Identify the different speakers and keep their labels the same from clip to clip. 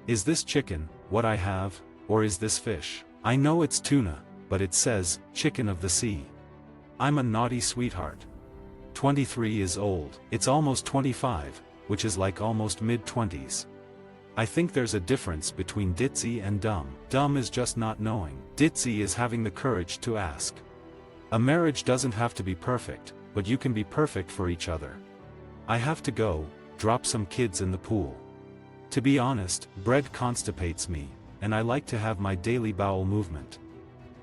Speaker 1: Is this chicken, what I have, or is this fish? I know it's tuna, but it says, chicken of the sea. I'm a naughty sweetheart. 23 is old. It's almost 25, which is like almost mid-20s. I think there's a difference between ditzy and dumb. Dumb is just not knowing. Ditzy is having the courage to ask. A marriage doesn't have to be perfect, but you can be perfect for each other. I have to go, drop some kids in the pool. To be honest, bread constipates me, and I like to have my daily bowel movement.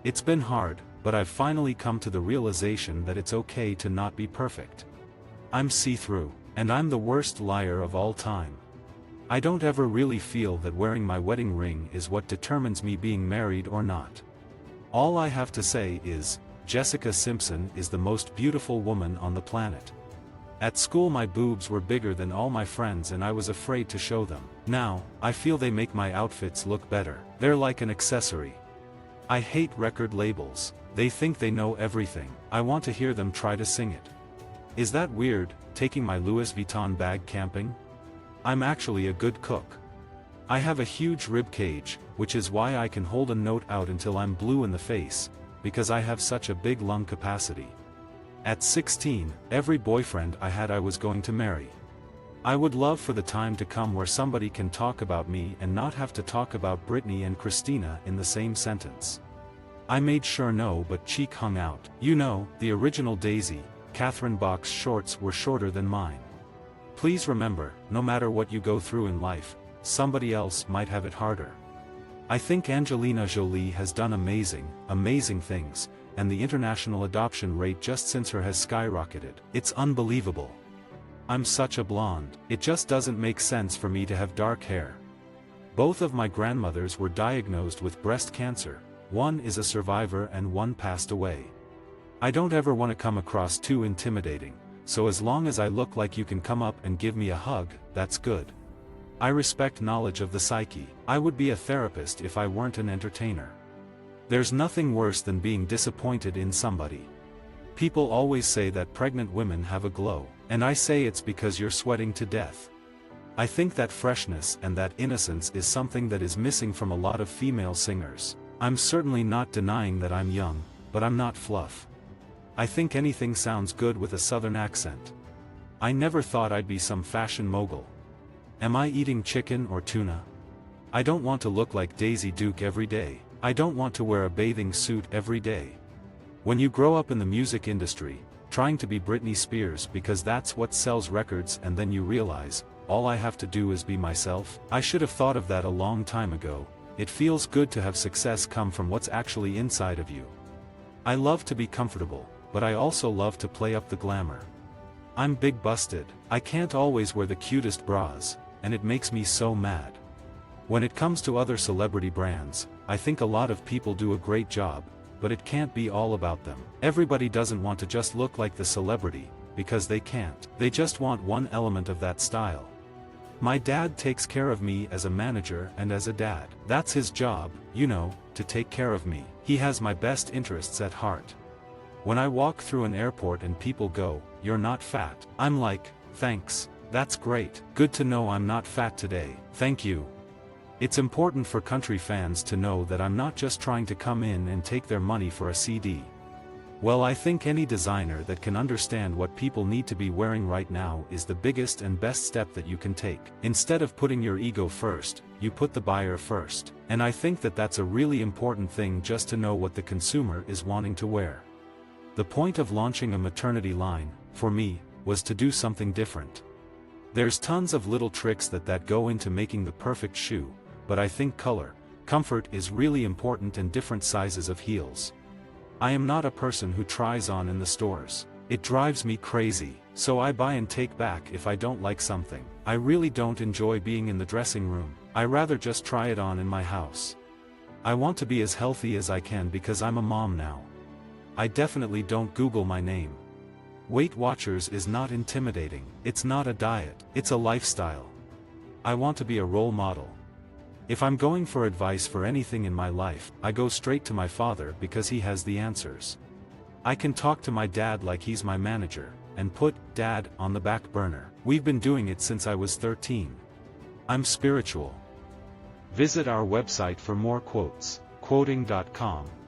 Speaker 1: It's been hard, but I've finally come to the realization that it's okay to not be perfect. I'm see-through, and I'm the worst liar of all time. I don't ever really feel that wearing my wedding ring is what determines me being married or not. All I have to say is, Jessica Simpson is the most beautiful woman on the planet. At school my boobs were bigger than all my friends and I was afraid to show them. Now, I feel they make my outfits look better. They're like an accessory. I hate record labels. They think they know everything. I want to hear them try to sing it. Is that weird, taking my Louis Vuitton bag camping? I'm actually a good cook. I have a huge rib cage, which is why I can hold a note out until I'm blue in the face, because I have such a big lung capacity. At 16, every boyfriend I had I was going to marry. I would love for the time to come where somebody can talk about me and not have to talk about Britney and Christina in the same sentence. I made sure no but cheek hung out. You know, the original Daisy, Catherine Bach's shorts were shorter than mine. Please remember, no matter what you go through in life, somebody else might have it harder. I think Angelina Jolie has done amazing things, and the international adoption rate just since her has skyrocketed. It's unbelievable. I'm such a blonde. It just doesn't make sense for me to have dark hair. Both of my grandmothers were diagnosed with breast cancer. One is a survivor and one passed away. I don't ever want to come across too intimidating, so as long as I look like you can come up and give me a hug, that's good. I respect knowledge of the psyche. I would be a therapist if I weren't an entertainer. There's nothing worse than being disappointed in somebody. People always say that pregnant women have a glow, and I say it's because you're sweating to death. I think that freshness and that innocence is something that is missing from a lot of female singers. I'm certainly not denying that I'm young, but I'm not fluff. I think anything sounds good with a southern accent. I never thought I'd be some fashion mogul. Am I eating chicken or tuna? I don't want to look like Daisy Duke every day. I don't want to wear a bathing suit every day. When you grow up in the music industry, trying to be Britney Spears because that's what sells records, and then you realize, all I have to do is be myself. I should have thought of that a long time ago. It feels good to have success come from what's actually inside of you. I love to be comfortable, but I also love to play up the glamour. I'm big busted. I can't always wear the cutest bras, and it makes me so mad. When it comes to other celebrity brands, I think a lot of people do a great job, but it can't be all about them. Everybody doesn't want to just look like the celebrity, because they can't. They just want one element of that style. My dad takes care of me as a manager and as a dad. That's his job, you know, to take care of me. He has my best interests at heart. When I walk through an airport and people go, "You're not fat," I'm like, "Thanks, that's great. Good to know I'm not fat today, thank you." It's important for country fans to know that I'm not just trying to come in and take their money for a CD. Well, I think any designer that can understand what people need to be wearing right now is the biggest and best step that you can take. Instead of putting your ego first, you put the buyer first. And I think that that's a really important thing, just to know what the consumer is wanting to wear. The point of launching a maternity line, for me, was to do something different. There's tons of little tricks that go into making the perfect shoe, but I think color, comfort is really important, and different sizes of heels. I am not a person who tries on in the stores. It drives me crazy, so I buy and take back if I don't like something. I really don't enjoy being in the dressing room. I rather just try it on in my house. I want to be as healthy as I can because I'm a mom now. I definitely don't Google my name. Weight Watchers is not intimidating. It's not a diet. It's a lifestyle. I want to be a role model. If I'm going for advice for anything in my life, I go straight to my father because he has the answers. I can talk to my dad like he's my manager, and put Dad on the back burner. We've been doing it since I was 13. I'm spiritual. Visit our website for more quotes, quoting.com.